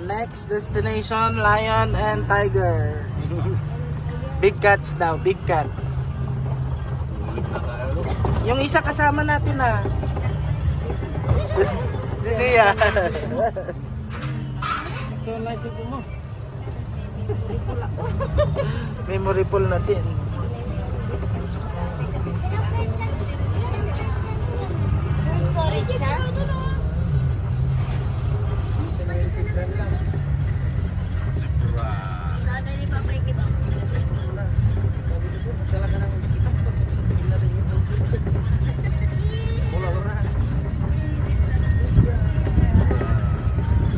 Next destination, lion and tiger. Big cats daw, big cats. Yung isa kasama natin ah. Sige yan. So, license mo. Memory pool natin. Storage na? Brother ni Papa Ricky ba?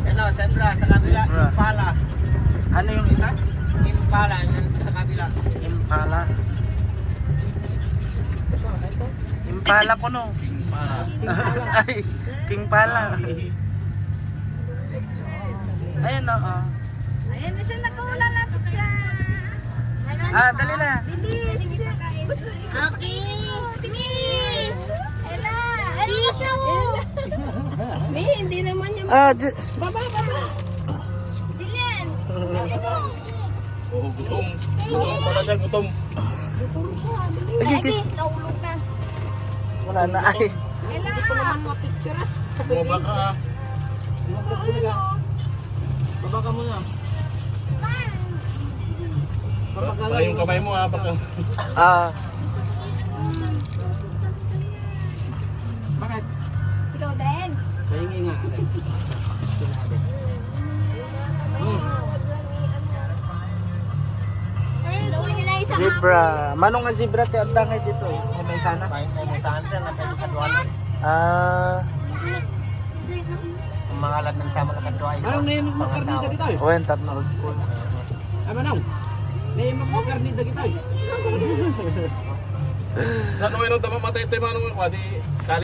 Ano, Sembra, sa kabila, Zebra. Impala. Ano yung isa? Impala, yan sa kabila. Impala. Impala ko no. Impala. Ay, King Pala. Ayan oo. Ayan na siya, nag-uulan na po siya. Ah, dali na. Bilis! Okay! Bilis! Ella! Dito! Hindi naman yung... Ah, Baba! Jillian! Oh, gutom. Gutom pala siya, gutom. Gutom siya. Bilis! Ay, naulog na. wala na ay. Ella! Hindi ko naman mapicture ah. Bumaba ka ah. Baba ka muna. Baka yung kamay mo ah, baka. Ah, Bakit? Ikaw din. Pahingi nga. Dawin niyo na isa. zebra. Manong nga zebra te ang tangay dito eh. May sana. May saan siya na pwede kadwala. Ah, Ang mga lad ng sama na kadwala. Anong name mo karnida kita eh? owen tatlo. Ay manong. Name mo karnida kita eh. Sa nuwero tama matay tayo manong di